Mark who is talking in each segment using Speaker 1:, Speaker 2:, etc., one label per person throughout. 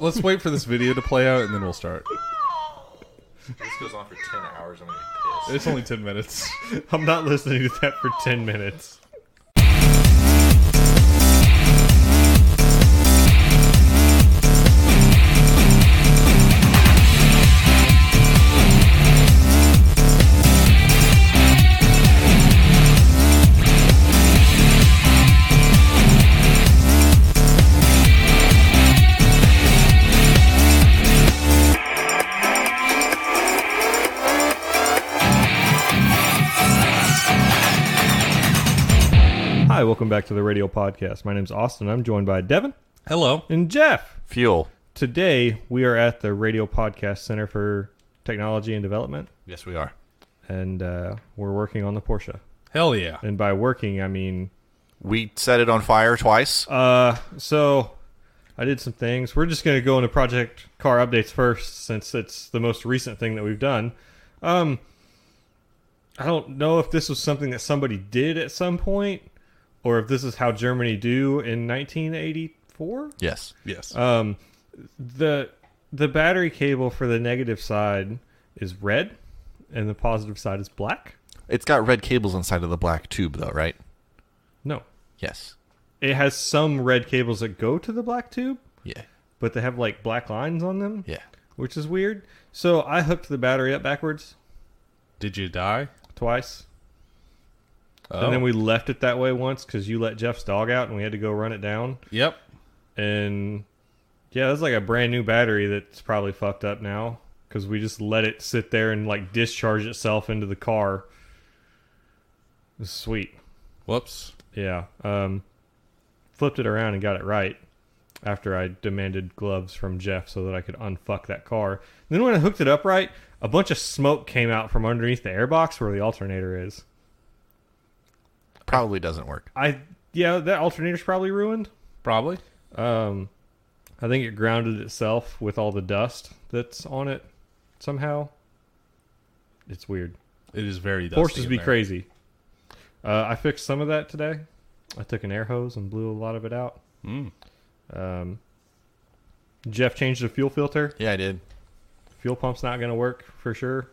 Speaker 1: let's wait for this video to play out and then we'll start.
Speaker 2: This goes on for 10 hours. I'm going to be pissed.
Speaker 1: It's only 10 minutes.
Speaker 3: I'm not listening to that for 10 minutes. Hi, welcome back to the Radial Podcast. My name's Austin. I'm joined by Devin.
Speaker 1: Hello.
Speaker 3: And Jeff.
Speaker 2: Fuel.
Speaker 3: Today, we are at the Radial Podcast Center for Technology and Development.
Speaker 2: Yes, we are.
Speaker 3: And we're working on the Porsche.
Speaker 1: Hell yeah.
Speaker 3: And by working, I mean...
Speaker 2: We set it on fire twice.
Speaker 3: So, I did some things. We're just going to go into project car updates first, since it's the most recent thing that we've done. I don't know if this was something that somebody did at some point, or if this is how Germany do in 1984.
Speaker 2: Yes.
Speaker 1: Yes.
Speaker 3: The battery cable for the negative side is red, and the positive side is black.
Speaker 2: It's got red cables inside of the black tube, though, right?
Speaker 3: No.
Speaker 2: Yes.
Speaker 3: It has some red cables that go to the black tube,
Speaker 2: Yeah.
Speaker 3: but they have like black lines on them.
Speaker 2: Yeah.
Speaker 3: Which is weird. So I hooked the battery up backwards
Speaker 1: Did you die?
Speaker 3: twice.
Speaker 1: Oh.
Speaker 3: And then we left it that way once because you let Jeff's dog out and we had to go run it down.
Speaker 1: Yep.
Speaker 3: And yeah, that's like a brand new battery that's probably fucked up now because we just let it sit there and like discharge itself into the car. It was sweet.
Speaker 1: Whoops.
Speaker 3: Yeah. Flipped it around and got it right after I demanded gloves from Jeff so that I could unfuck that car. And then when I hooked it up right, a bunch of smoke came out from underneath the airbox where the alternator is.
Speaker 2: Probably doesn't work.
Speaker 3: Yeah, that alternator's probably ruined.
Speaker 1: Probably.
Speaker 3: I think it grounded itself with all the dust that's on it somehow. It's weird.
Speaker 1: It is very dusty.
Speaker 3: Porsches be
Speaker 1: there.
Speaker 3: crazy. I fixed some of that today. I took an air hose and blew a lot of it out. Jeff changed the fuel filter.
Speaker 2: Yeah, I did.
Speaker 3: Fuel pump's not going to work for sure.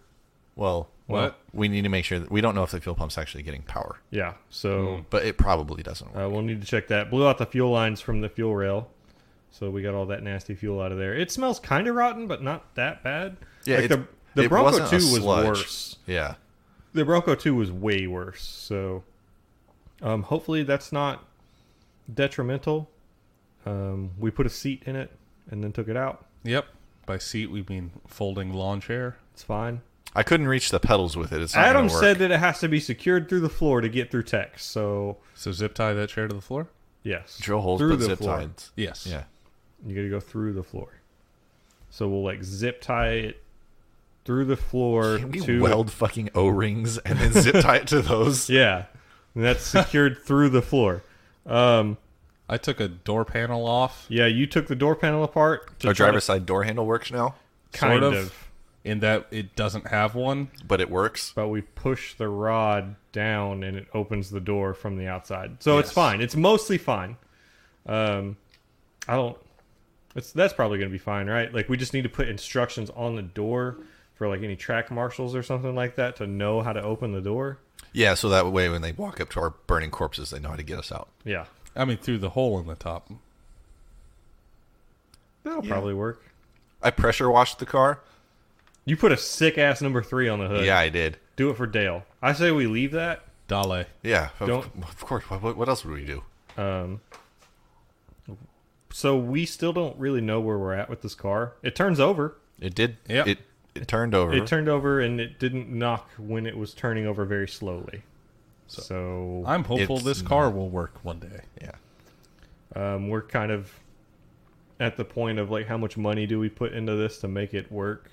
Speaker 2: Well,
Speaker 1: What?
Speaker 2: we need to make sure that we don't know if the fuel pump's actually getting power,
Speaker 3: Yeah, so
Speaker 2: but it probably doesn't work.
Speaker 3: we'll need to check that. Blew out the fuel lines from the fuel rail, so we got all that nasty fuel out of there. It smells kind of rotten, but not that bad.
Speaker 2: Yeah,
Speaker 3: like the
Speaker 2: it
Speaker 3: Bronco
Speaker 2: wasn't
Speaker 3: 2
Speaker 2: a
Speaker 3: was
Speaker 2: sludge.
Speaker 3: worse.
Speaker 2: Yeah.
Speaker 3: The Bronco 2 was way worse. So hopefully that's not detrimental. We put a seat in it and then took it out.
Speaker 1: Yep. By seat, we mean folding lawn chair.
Speaker 3: It's fine.
Speaker 2: I couldn't reach the pedals with it. It's not
Speaker 3: Adam
Speaker 2: gonna work.
Speaker 3: said that it has to be secured through the floor to get through text. So
Speaker 1: So zip tie that chair to the floor?
Speaker 3: yes,
Speaker 2: drill holes,
Speaker 3: through
Speaker 2: put
Speaker 3: the
Speaker 2: zip
Speaker 3: floor.
Speaker 2: ties.
Speaker 1: Yes.
Speaker 2: Yeah.
Speaker 3: You got to go through the floor. So we'll like zip tie it through the floor
Speaker 2: Can we
Speaker 3: to
Speaker 2: weld fucking O-rings and then zip tie it to those?
Speaker 3: Yeah, and that's secured through the floor.
Speaker 1: I took a door panel off.
Speaker 3: Yeah, you took the door panel apart.
Speaker 2: Our driver's side door handle works now,
Speaker 3: kind
Speaker 1: sort
Speaker 3: of,
Speaker 1: in that it doesn't have one.
Speaker 2: but it works.
Speaker 3: but we push the rod down and it opens the door from the outside. So it's
Speaker 1: Yes.
Speaker 3: fine. It's mostly fine. That's probably going to be fine, right? Like we just need to put instructions on the door for like any track marshals or something like that to know how to open the door.
Speaker 2: Yeah, so that way when they walk up to our burning corpses, they know how to get us out.
Speaker 3: Yeah,
Speaker 1: I mean, through the hole in the top.
Speaker 3: that'll probably work.
Speaker 2: I pressure washed the car.
Speaker 3: You put a sick ass number 3 on the hood.
Speaker 2: Yeah, I did.
Speaker 3: Do it for Dale. I say we leave that.
Speaker 1: Dale.
Speaker 2: Yeah,
Speaker 3: Don't-
Speaker 2: of course. What else would we do?
Speaker 3: So we still don't really know where we're at with this car. It turns over.
Speaker 2: It did.
Speaker 1: Yep.
Speaker 2: It turned over.
Speaker 3: It turned over and it didn't knock when it was turning over very slowly. So
Speaker 1: I'm hopeful
Speaker 2: It's
Speaker 1: this car will work one day.
Speaker 2: Yeah.
Speaker 3: we're kind of at the point of like how much money do we put into this to make it work.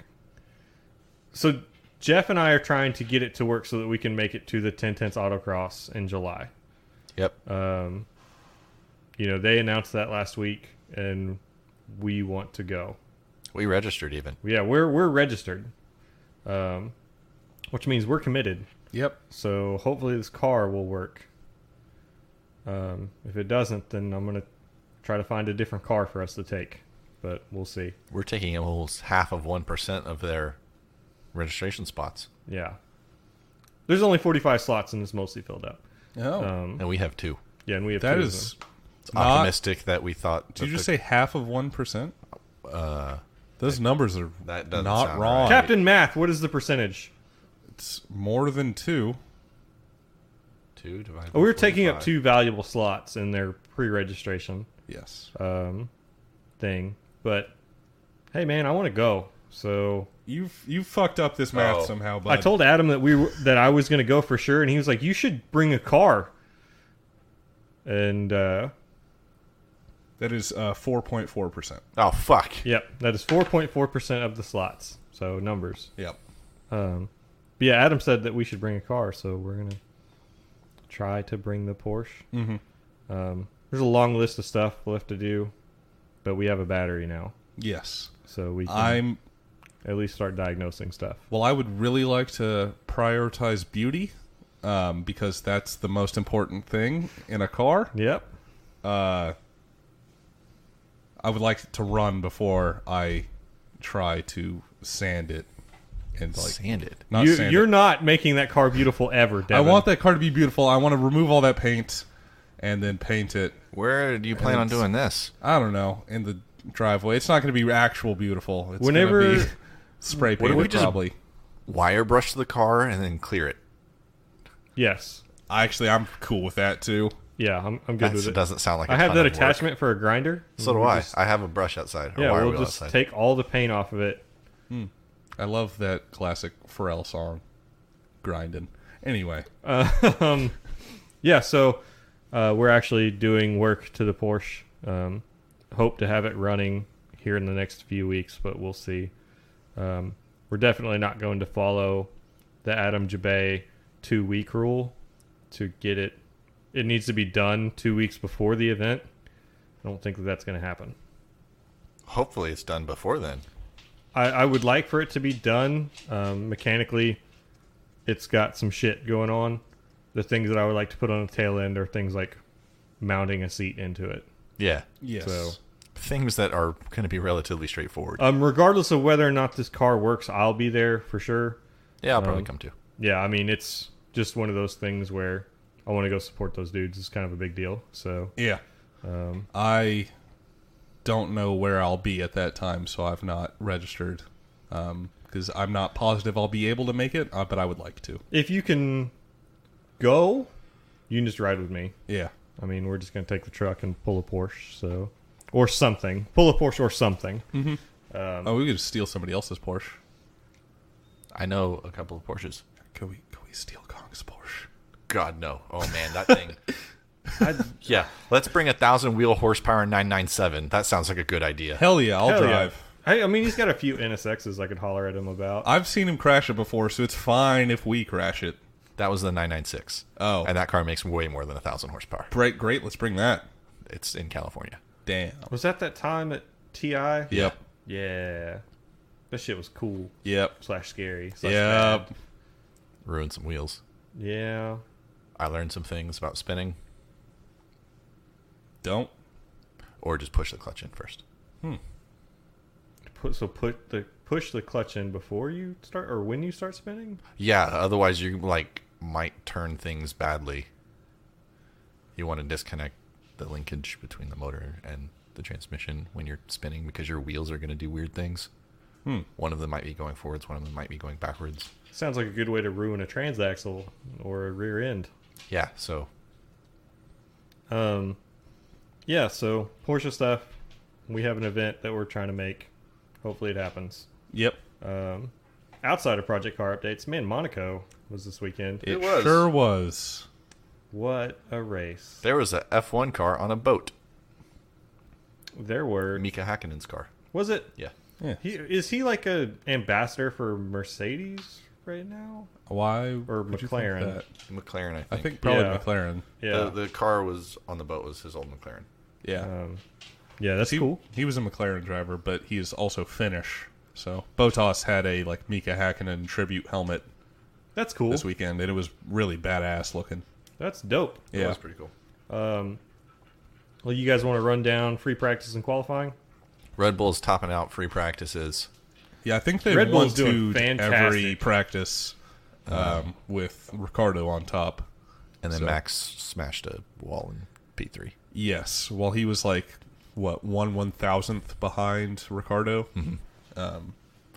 Speaker 3: So Jeff and I are trying to get it to work so that we can make it to the 10 Tenths Autocross in July.
Speaker 2: Yep.
Speaker 3: They announced that last week and we want to go.
Speaker 2: We registered even.
Speaker 3: Yeah, we're registered, which means we're committed.
Speaker 1: Yep.
Speaker 3: So hopefully this car will work. If it doesn't, then I'm going to try to find a different car for us to take. but we'll see.
Speaker 2: We're taking almost half of 1% of their registration spots.
Speaker 3: Yeah. There's only 45 slots and it's mostly filled up.
Speaker 1: Oh.
Speaker 2: And we have 2.
Speaker 3: Yeah, and we have
Speaker 1: That
Speaker 3: 2 of
Speaker 1: is
Speaker 3: them.
Speaker 2: It's optimistic that we thought...
Speaker 1: Did you just say half of 1%? Those numbers are
Speaker 2: that doesn't
Speaker 1: not
Speaker 2: sound
Speaker 1: wrong.
Speaker 2: right.
Speaker 3: Captain Math, what is the percentage?
Speaker 1: It's more than 2.
Speaker 2: 2 divided
Speaker 3: Oh,
Speaker 2: by
Speaker 3: we're taking up
Speaker 2: 45.
Speaker 3: 2 valuable slots in their pre-registration
Speaker 1: Yes.
Speaker 3: thing. But, hey, man, I want to go. So
Speaker 1: You fucked up this math
Speaker 2: Oh.
Speaker 1: somehow, bud.
Speaker 3: I told Adam that I was going to go for sure, and he was like, "You should bring a car." And
Speaker 1: that is 4.4%.
Speaker 2: Oh, fuck.
Speaker 3: yep, that is 4.4% of the slots. So numbers.
Speaker 1: Yep.
Speaker 3: But yeah, Adam said that we should bring a car, so we're gonna try to bring the Porsche.
Speaker 1: Mm-hmm.
Speaker 3: There's a long list of stuff we'll have to do, but we have a battery now,
Speaker 1: Yes.
Speaker 3: so we can
Speaker 1: I'm...
Speaker 3: at least start diagnosing stuff.
Speaker 1: Well, I would really like to prioritize beauty because that's the most important thing in a car.
Speaker 3: Yep.
Speaker 1: I would like to run before I try to sand it. And like
Speaker 2: Sand it.
Speaker 1: not sand
Speaker 3: You're
Speaker 1: it.
Speaker 3: not making that car beautiful ever, Devin.
Speaker 1: I want that car to be beautiful. I want to remove all that paint and then paint it.
Speaker 2: Where do you plan on
Speaker 1: it's-
Speaker 2: doing this?
Speaker 1: I don't know, in the driveway. It's not going to be actual beautiful. It's
Speaker 3: Whenever-
Speaker 1: going to be spray
Speaker 2: What if
Speaker 1: painted
Speaker 2: we just-
Speaker 1: probably.
Speaker 2: Wire brush the car and then clear it.
Speaker 3: Yes.
Speaker 1: I'm cool with that too.
Speaker 3: Yeah, I'm good with
Speaker 2: That
Speaker 3: it.
Speaker 2: doesn't sound like a
Speaker 3: I have
Speaker 2: ton
Speaker 3: that
Speaker 2: of work.
Speaker 3: attachment for a grinder.
Speaker 2: So do
Speaker 3: We'll
Speaker 2: I.
Speaker 3: just-
Speaker 2: I have a brush outside. A
Speaker 3: yeah,
Speaker 2: wire
Speaker 3: we'll
Speaker 2: wheel
Speaker 3: just
Speaker 2: outside.
Speaker 3: take all the paint off of it.
Speaker 1: I love that classic Pharrell song, "Grindin'." Anyway,
Speaker 3: Yeah, so we're actually doing work to the Porsche. Hope to have it running here in the next few weeks, but we'll see. We're definitely not going to follow the Adam Jabay 2-week rule to get it. It needs to be done 2 weeks before the event. I don't think that that's going to happen.
Speaker 2: Hopefully it's done before then.
Speaker 3: I would like for it to be done. Mechanically, it's got some shit going on. The things that I would like to put on the tail end are things like mounting a seat into it.
Speaker 2: Yeah.
Speaker 1: yes.
Speaker 3: So,
Speaker 2: Things that are going to be relatively straightforward.
Speaker 3: regardless of whether or not this car works, I'll be there for sure.
Speaker 2: Yeah, I'll probably come too.
Speaker 3: Yeah, I mean, it's just one of those things where I want to go support those dudes. It's kind of a big deal. So,
Speaker 1: Yeah. I don't know where I'll be at that time, so I've not registered because I'm not positive I'll be able to make it, but I would like to.
Speaker 3: if you can go, you can just ride with me.
Speaker 1: Yeah.
Speaker 3: I mean, we're just going to take the truck and pull a Porsche, so or something. Pull a Porsche or something.
Speaker 1: Oh, we could just steal somebody else's Porsche.
Speaker 2: I know a couple of Porsches.
Speaker 1: Can we steal Kong's Porsche?
Speaker 2: God, no. Oh, man, that thing. Yeah, let's bring 1,000 wheel horsepower 997. That sounds like a good idea.
Speaker 1: Hell yeah, I'll
Speaker 3: Hell yeah.
Speaker 1: drive.
Speaker 3: I mean, he's got a few NSXs I could holler at him about.
Speaker 1: I've seen him crash it before, so it's fine if we crash it.
Speaker 2: That was the 996.
Speaker 1: Oh.
Speaker 2: And that car makes way more than 1,000 horsepower.
Speaker 1: Great, let's bring that.
Speaker 2: It's in California.
Speaker 1: Damn.
Speaker 3: Was that time at TI?
Speaker 1: Yep.
Speaker 3: Yeah. That shit was cool.
Speaker 1: Yep.
Speaker 3: / scary. / bad.
Speaker 1: Yep.
Speaker 2: Ruined some wheels.
Speaker 3: Yeah.
Speaker 2: I learned some things about spinning.
Speaker 1: Don't.
Speaker 2: Or just push the clutch in first.
Speaker 3: Push the clutch in before you start, or when you start spinning.
Speaker 2: Yeah, otherwise you might turn things badly. You want to disconnect the linkage between the motor and the transmission when you're spinning because your wheels are going to do weird things. One of them might be going forwards, one of them might be going backwards.
Speaker 3: Sounds like a good way to ruin a transaxle or a rear end.
Speaker 2: Yeah, so
Speaker 3: Yeah, so Porsche stuff. We have an event that we're trying to make. Hopefully it happens.
Speaker 1: Yep.
Speaker 3: Outside of Project Car Updates, man, Monaco was this weekend.
Speaker 1: It
Speaker 2: was.
Speaker 1: sure was.
Speaker 3: What a race.
Speaker 2: there was a F1 car on a boat.
Speaker 3: There were...
Speaker 2: Mika Hakkinen's car.
Speaker 3: Was it?
Speaker 2: Yeah.
Speaker 1: Yeah.
Speaker 3: Is he like a ambassador for Mercedes right now?
Speaker 1: Why?
Speaker 3: Or
Speaker 1: would you think
Speaker 3: McLaren.
Speaker 1: that?
Speaker 2: McLaren, I think.
Speaker 1: I think probably
Speaker 3: Yeah.
Speaker 1: McLaren.
Speaker 3: Yeah.
Speaker 2: The car was on the boat was his old McLaren.
Speaker 1: Yeah.
Speaker 3: Yeah, that's cool.
Speaker 1: He was a McLaren driver, but he is also Finnish. So Botas had a Mika Hakkinen tribute helmet
Speaker 3: That's cool.
Speaker 1: this weekend, and it was really badass looking.
Speaker 3: That's dope.
Speaker 2: That
Speaker 1: Yeah.
Speaker 2: was pretty cool.
Speaker 3: Well, you guys want to run down free practice and qualifying?
Speaker 2: Red Bull's topping out free practices.
Speaker 1: Yeah, I think they
Speaker 3: Red Bull's
Speaker 1: won
Speaker 3: doing
Speaker 1: to every
Speaker 3: fantastic.
Speaker 1: practice with Ricardo on top.
Speaker 2: And then
Speaker 1: So-
Speaker 2: Max smashed a wall in P3.
Speaker 1: Yes, well, he was like, what, 1/1000th behind Ricardo?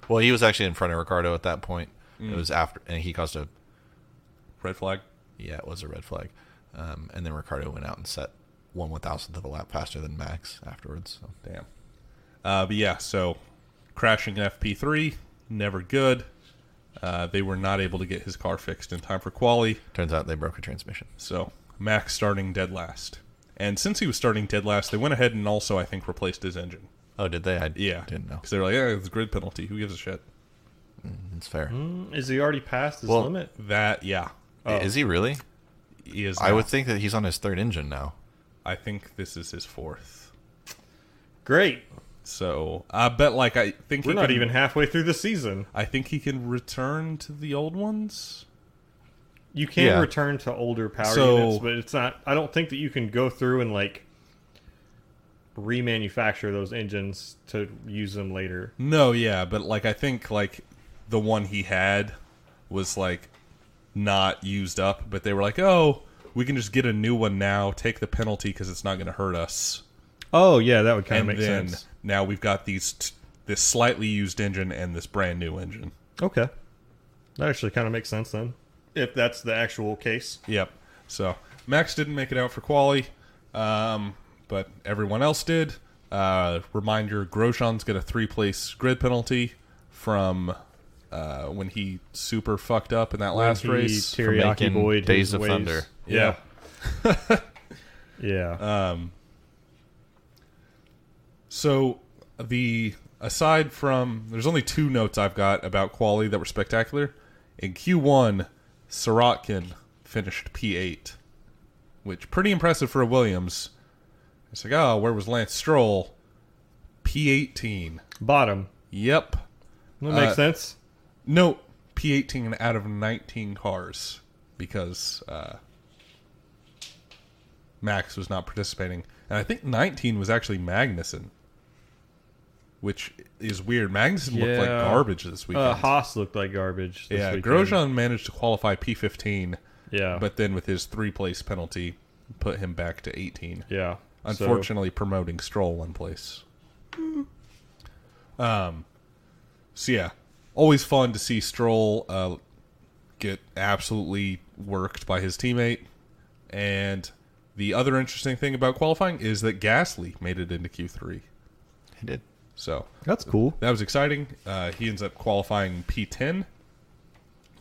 Speaker 2: Well, he was actually in front of Ricardo at that point. It was after, and he caused a,
Speaker 1: Red flag?
Speaker 2: yeah, it was a red flag. And then Ricardo went out and set 1/1000th of a lap faster than Max afterwards. So.
Speaker 1: Damn. But yeah, so crashing in FP3, never good. They were not able to get his car fixed in time for quali,
Speaker 2: Turns out they broke a transmission.
Speaker 1: so Max starting dead last. And since he was starting dead last, they went ahead and also, I think, replaced his engine.
Speaker 2: Oh, did they? I
Speaker 1: Yeah.
Speaker 2: didn't know.
Speaker 1: Because they were like, yeah, it's a grid penalty. Who gives a shit?
Speaker 2: It's fair.
Speaker 3: Is he already past his
Speaker 2: Well,
Speaker 3: limit?
Speaker 1: That, yeah.
Speaker 2: Is he really?
Speaker 1: He is
Speaker 2: I
Speaker 1: now.
Speaker 2: would think that he's on his third engine now.
Speaker 1: I think this is his fourth.
Speaker 3: Great.
Speaker 1: So, I bet, like, I think
Speaker 3: We're
Speaker 1: he
Speaker 3: not
Speaker 1: can,
Speaker 3: even halfway through the season.
Speaker 1: I think he can return to the old ones.
Speaker 3: You can
Speaker 2: Yeah.
Speaker 3: return to older power
Speaker 1: So-
Speaker 3: units, but it's not. I don't think that you can go through and like remanufacture those engines to use them later.
Speaker 1: No, yeah, but, like, I think, like, the one he had was, like, not used up, but they were like, oh, we can just get a new one now, take the penalty because it's not going to hurt us.
Speaker 3: Oh yeah, that would kind
Speaker 1: And
Speaker 3: of make
Speaker 1: then
Speaker 3: sense.
Speaker 1: now we've got this slightly used engine and this brand new engine.
Speaker 3: Okay, that actually kind of makes sense then, if that's the actual case.
Speaker 1: Yep. So Max didn't make it out for quali, but everyone else did. Reminder: Grosjean's got a 3-place grid penalty from when he super fucked up in that last
Speaker 3: When he
Speaker 1: race.
Speaker 3: teriyaki
Speaker 2: making
Speaker 3: boyed
Speaker 2: Days
Speaker 3: his
Speaker 2: of
Speaker 3: ways.
Speaker 2: Thunder.
Speaker 3: Yeah. Yeah.
Speaker 1: So aside from, there's only 2 notes I've got about quali that were spectacular. In Q1, Sirotkin finished P8, which pretty impressive for a Williams. It's like, oh, where was Lance Stroll? P18.
Speaker 3: Bottom.
Speaker 1: Yep.
Speaker 3: That makes sense.
Speaker 1: No, P18 out of 19 cars because Max was not participating. And I think 19 was actually Magnussen, which is weird. Magnussen looked like
Speaker 3: Yeah.
Speaker 1: garbage this weekend.
Speaker 3: Haas looked like garbage. This
Speaker 1: Yeah,
Speaker 3: weekend.
Speaker 1: Grosjean managed to qualify P15,
Speaker 3: Yeah.
Speaker 1: but then with his 3-place penalty, put him back to 18.
Speaker 3: yeah.
Speaker 1: Unfortunately, promoting Stroll 1 place. So yeah, always fun to see Stroll get absolutely worked by his teammate. And the other interesting thing about qualifying is that Gasly made it into Q3.
Speaker 2: He did.
Speaker 1: So
Speaker 3: that's cool.
Speaker 1: that was exciting. He ends up qualifying P10.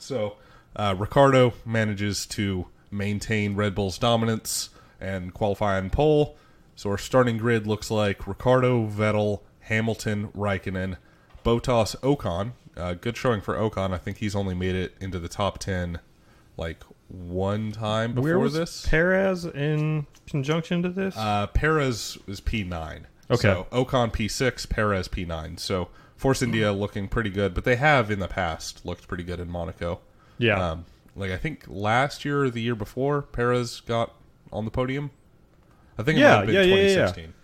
Speaker 1: So Ricardo manages to maintain Red Bull's dominance and qualify on pole. So our starting grid looks like Ricardo, Vettel, Hamilton, Raikkonen, Bottas, Ocon. Good showing for Ocon. I think he's only made it into the top 10 like one time before
Speaker 3: Where was
Speaker 1: this.
Speaker 3: Perez in conjunction to this?
Speaker 1: Perez was P9.
Speaker 3: Okay.
Speaker 1: So Ocon P6, Perez P9. So Force India looking pretty good, but they have in the past looked pretty good in Monaco.
Speaker 3: yeah.
Speaker 1: Like I think last year or the year before, Perez got on the podium. I think it
Speaker 3: Yeah,
Speaker 1: might have been
Speaker 3: yeah, yeah, yeah.
Speaker 1: 2016.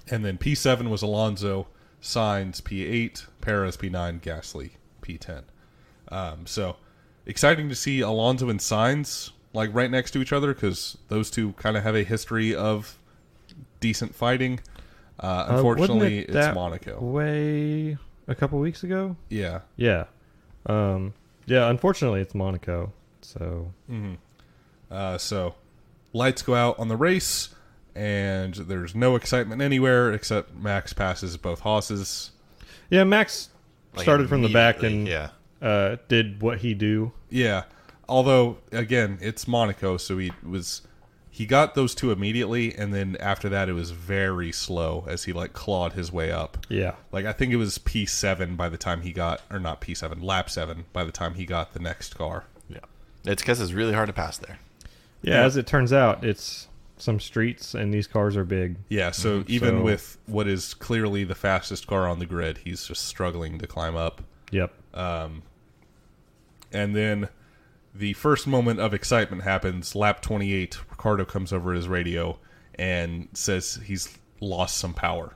Speaker 1: And then P7 was Alonso, Sainz P8, Perez P9, Gasly P10. So exciting to see Alonso and Sainz like right next to each other because those two kind of have a history of decent fighting. Unfortunately,
Speaker 3: Wasn't it
Speaker 1: it's
Speaker 3: that
Speaker 1: Monaco.
Speaker 3: way a couple weeks ago.
Speaker 1: Yeah.
Speaker 3: Yeah. Yeah. Unfortunately, it's Monaco. So
Speaker 1: So lights go out on the race, and there's no excitement anywhere except Max passes both Haas's.
Speaker 3: yeah, Max
Speaker 2: Like,
Speaker 3: started from the back and
Speaker 2: yeah.
Speaker 3: did what he do.
Speaker 1: Yeah. Although, again, it's Monaco, so he got those 2 immediately, and then after that it was very slow as he like clawed his way up.
Speaker 3: Yeah.
Speaker 1: Like I think it was P7 by the time he got, or not P7, lap 7 by the time he got the next car.
Speaker 2: Yeah. It's because it's really hard to pass there.
Speaker 3: Yeah. As it turns out, it's some streets and these cars are big.
Speaker 1: Yeah, so even
Speaker 3: So-
Speaker 1: with what is clearly the fastest car on the grid, he's just struggling to climb up.
Speaker 3: Yep.
Speaker 1: And then the first moment of excitement happens. Lap 28, Ricardo comes over his radio and says lost some power.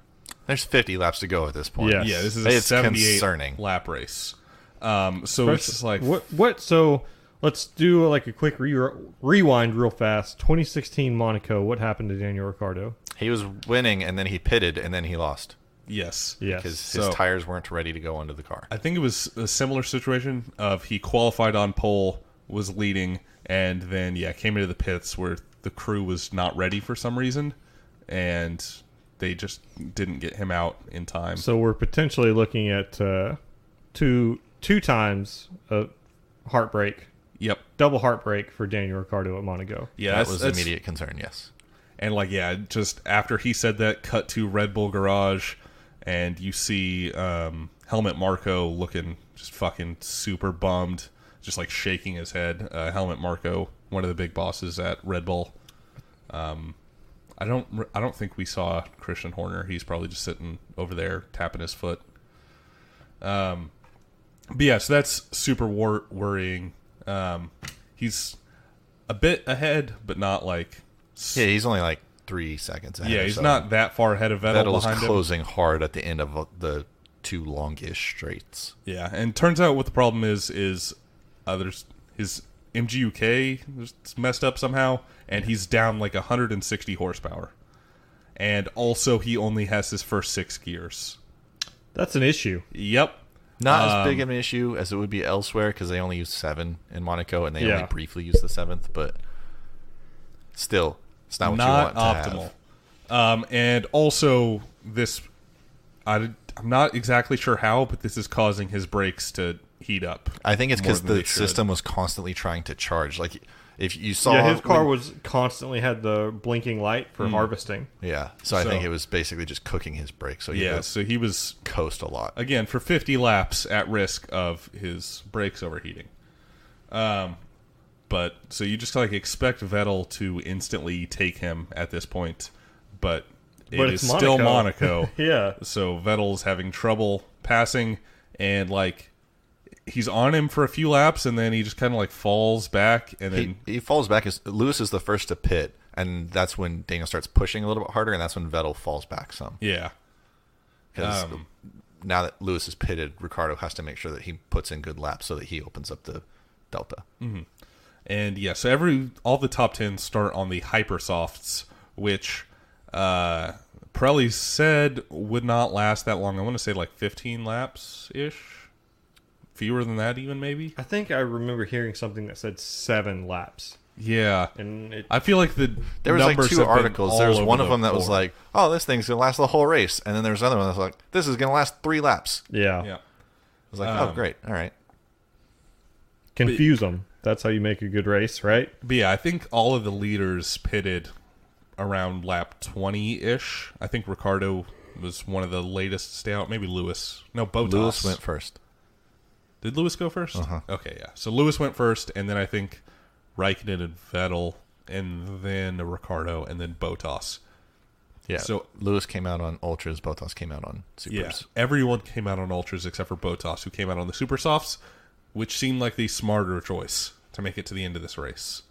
Speaker 2: There's 50 laps to go at this point.
Speaker 3: Yes.
Speaker 1: Yeah, this is
Speaker 2: It's
Speaker 1: a 78
Speaker 2: concerning.
Speaker 1: lap race. So it's just like
Speaker 3: what? So let's do like a quick rewind real fast. 2016 Monaco. What happened to Daniel Ricciardo?
Speaker 2: He was winning, and then he pitted, and then he lost.
Speaker 1: yes.
Speaker 3: Yes.
Speaker 2: Because his tires weren't ready to go onto the car.
Speaker 1: I think it was a similar situation of he qualified on pole, was leading, and then came into the pits where the crew was not ready for some reason, and they just didn't get him out in time.
Speaker 3: So we're potentially looking at two times a heartbreak,
Speaker 1: Yep.
Speaker 3: double heartbreak for Daniel Ricciardo at Monaco.
Speaker 1: Yeah,
Speaker 2: That was immediate concern, yes.
Speaker 1: And just after he said that, cut to Red Bull garage, and you see Helmut Marko looking just fucking super bummed, just like shaking his head. Helmut Marko, one of the big bosses at Red Bull. I don't think we saw Christian Horner. He's probably just sitting over there tapping his foot. But yeah, so that's super worrying. He's a bit ahead, but not like.
Speaker 2: Yeah, he's only like 3 seconds ahead.
Speaker 1: Yeah, he's not that far ahead of Vettel
Speaker 2: Vettel's
Speaker 1: behind him.
Speaker 2: closing hard at the end of the 2 longish straights.
Speaker 1: Yeah, and turns out what the problem is there's his MGUK is messed up somehow, and he's down like 160 horsepower. And also, he only has his first 6 gears.
Speaker 3: That's an issue.
Speaker 1: Yep.
Speaker 2: Not as big of an issue as it would be elsewhere because they only use 7 in Monaco, and they only
Speaker 3: Yeah.
Speaker 2: briefly use the 7th, but still, it's not what you want to
Speaker 1: optimal.
Speaker 2: have.
Speaker 1: And also, I'm not exactly sure how, but this is causing his brakes to heat up.
Speaker 2: I think it's
Speaker 1: more
Speaker 2: because
Speaker 1: than they
Speaker 2: the
Speaker 1: should.
Speaker 2: system was constantly trying to charge. Like, if you saw...
Speaker 3: Yeah, his car was constantly had the blinking light for harvesting.
Speaker 2: Yeah, so I
Speaker 1: So-
Speaker 2: think it was basically just cooking his brakes, so he would
Speaker 1: So he was,
Speaker 2: coast a lot.
Speaker 1: again, for 50 laps at risk of his brakes overheating. But so you just like expect Vettel to instantly take him at this point, but
Speaker 3: But
Speaker 1: it
Speaker 3: it's
Speaker 1: is still
Speaker 3: Monaco.
Speaker 1: Monaco.
Speaker 3: Yeah.
Speaker 1: So Vettel's having trouble passing, and like he's on him for a few laps, and then he just kind of like falls back, and then
Speaker 2: He falls back. Lewis is the first to pit, and that's when Daniel starts pushing a little bit harder, and that's when Vettel falls back some.
Speaker 1: yeah,
Speaker 2: Because now that Lewis is pitted, Ricciardo has to make sure that he puts in good laps so that he opens up the delta.
Speaker 1: and yeah. So all the top 10 start on the hypersofts, which Pirelli said would not last that long. I want to say like 15 laps ish. Fewer than that, even maybe.
Speaker 3: I think I remember hearing something that said 7 laps.
Speaker 1: Yeah,
Speaker 3: And
Speaker 1: I feel like the
Speaker 2: There was like
Speaker 1: numbers
Speaker 2: 2
Speaker 1: have been
Speaker 2: articles.
Speaker 1: all
Speaker 2: There was
Speaker 1: over
Speaker 2: one of
Speaker 1: the
Speaker 2: them that was
Speaker 1: board.
Speaker 2: like, "Oh, this thing's gonna last the whole race," and then there was another one that was like, "This is gonna last 3 laps."
Speaker 3: yeah.
Speaker 1: yeah,
Speaker 2: I was like, "Oh, great, all right."
Speaker 3: Confuse them. That's how you make a good race, right?
Speaker 1: but yeah, I think all of the leaders pitted around lap 20-ish. I think Ricardo was one of the latest to stay out. Maybe Lewis. No, Bottas.
Speaker 2: Lewis went first.
Speaker 1: Did Lewis go first?
Speaker 2: Uh-huh.
Speaker 1: Okay, yeah. So Lewis went first, and then I think Raikkonen and Vettel, and then Ricardo, and then Bottas.
Speaker 2: Yeah.
Speaker 1: So-
Speaker 2: Lewis came out on ultras. Bottas came out on supers.
Speaker 1: Yeah, everyone came out on ultras except for Bottas, who came out on the super softs, which seemed like the smarter choice to make it to the end of this race.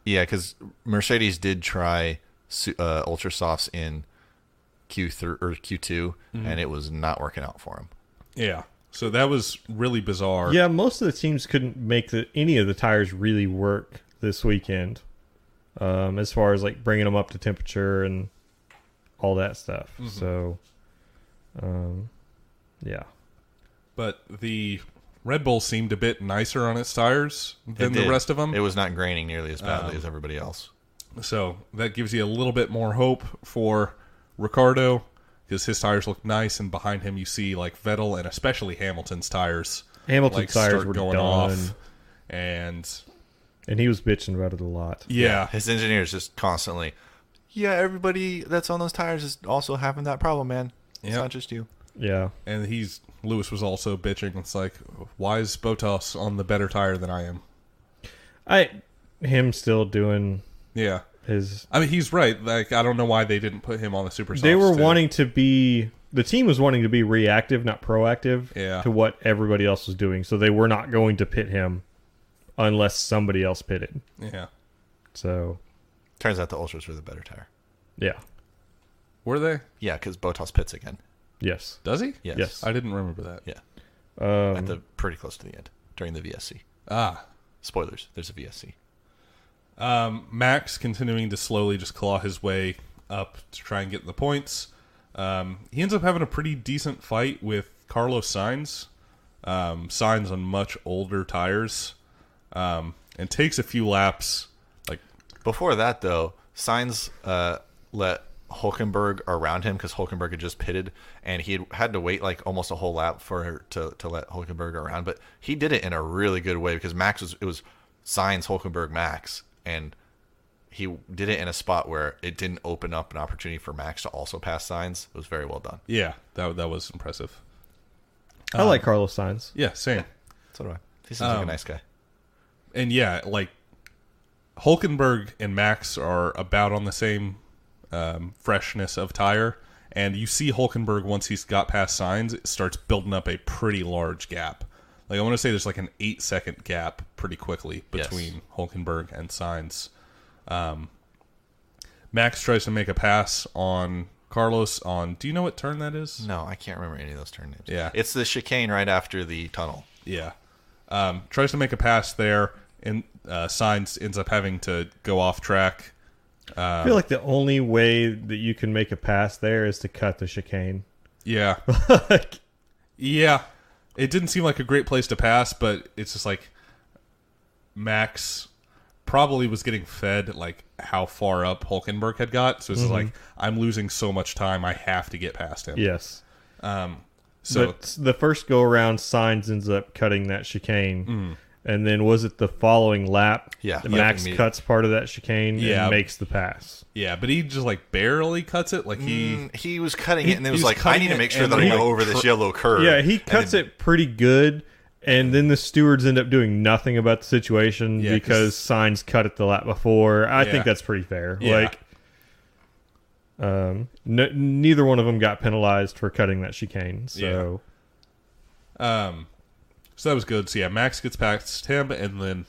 Speaker 2: Yeah, because Mercedes did try ultra softs in Q3 or Q2, and it was not working out for him.
Speaker 1: Yeah, so that was really bizarre.
Speaker 3: Yeah, most of the teams couldn't make any of the tires really work this weekend, as far as like bringing them up to temperature and all that stuff. So, yeah.
Speaker 1: But the Red Bull seemed a bit nicer on its tires than
Speaker 2: It
Speaker 1: the
Speaker 2: did.
Speaker 1: rest of them.
Speaker 2: It was not graining nearly as badly as everybody else.
Speaker 1: So that gives you a little bit more hope for Ricardo because his tires look nice, and behind him you see like Vettel and especially Hamilton's tires.
Speaker 3: Hamilton's
Speaker 1: like,
Speaker 3: tires
Speaker 1: start
Speaker 3: were
Speaker 1: going
Speaker 3: done,
Speaker 1: off, and
Speaker 3: and he was bitching about it a lot.
Speaker 1: yeah,
Speaker 2: His engineers just constantly, everybody that's on those tires is also having that problem, man. It's
Speaker 1: Yep.
Speaker 2: not just you.
Speaker 3: Yeah.
Speaker 1: and Lewis was also bitching. It's like, why is Bottas on the better tire than I am?
Speaker 3: Him still doing
Speaker 1: Yeah,
Speaker 3: his.
Speaker 1: I mean he's right. Like I don't know why they didn't put him on the super.
Speaker 3: They were
Speaker 1: softs, too.
Speaker 3: wanting to be. The team was wanting to be reactive, not proactive,
Speaker 1: Yeah.
Speaker 3: to what everybody else was doing. So they were not going to pit him unless somebody else pitted.
Speaker 1: Yeah.
Speaker 3: So,
Speaker 2: Turns out the ultras were the better tire.
Speaker 3: yeah.
Speaker 1: Were they?
Speaker 2: Yeah, because Bottas pits again.
Speaker 3: Yes.
Speaker 1: Does he?
Speaker 2: Yes.
Speaker 1: I didn't remember that.
Speaker 2: Yeah.
Speaker 3: Um,
Speaker 2: Pretty close to the end during the VSC.
Speaker 1: Ah.
Speaker 2: Spoilers. There's a VSC.
Speaker 1: Max continuing to slowly just claw his way up to try and get in the points. He ends up having a pretty decent fight with Carlos Sainz. Sainz on much older tires. And takes a few laps. Like
Speaker 2: Before that, though, Sainz let Hulkenberg around him because Hulkenberg had just pitted, and he had to wait like almost a whole lap for to let Hulkenberg around. But he did it in a really good way because it was Sainz, Hulkenberg, Max, and he did it in a spot where it didn't open up an opportunity for Max to also pass Sainz. It was very well done.
Speaker 1: yeah, that was impressive.
Speaker 3: I like Carlos Sainz.
Speaker 1: Yeah, same.
Speaker 2: So do I. He seems like a nice guy.
Speaker 1: And yeah, like Hulkenberg and Max are about on the same freshness of tire, and you see Hulkenberg once he's got past Sainz, it starts building up a pretty large gap. Like I want to say there's like an 8-second gap pretty quickly between Hulkenberg and Sainz. Max tries to make a pass on Carlos on. Do you know what turn that is?
Speaker 2: No, I can't remember any of those turn names.
Speaker 1: Yeah,
Speaker 2: it's the chicane right after the tunnel.
Speaker 1: Yeah, tries to make a pass there, and Sainz ends up having to go off track.
Speaker 3: I feel like the only way that you can make a pass there is to cut the chicane.
Speaker 1: Yeah. Yeah. It didn't seem like a great place to pass, but it's just like Max probably was getting fed like how far up Hulkenberg had got. So it's just like, I'm losing so much time, I have to get past him.
Speaker 3: Yes.
Speaker 1: So
Speaker 3: but the first go around, Sainz ends up cutting that chicane. And then was it the following lap?
Speaker 2: Yeah.
Speaker 3: Max cuts part of that chicane and makes the pass.
Speaker 1: Yeah, but he just like barely cuts it. Like
Speaker 2: he was cutting it, and it was like, I need to make sure that
Speaker 1: and
Speaker 2: I
Speaker 1: then,
Speaker 2: go
Speaker 1: like,
Speaker 2: over this yellow curve.
Speaker 3: Yeah, he cuts it pretty good, and then the stewards end up doing nothing about the situation because Sainz cut it the lap before. I think that's pretty fair.
Speaker 1: Yeah.
Speaker 3: Like, neither one of them got penalized for cutting that chicane. So,
Speaker 1: So that was good. So yeah, Max gets past him, and then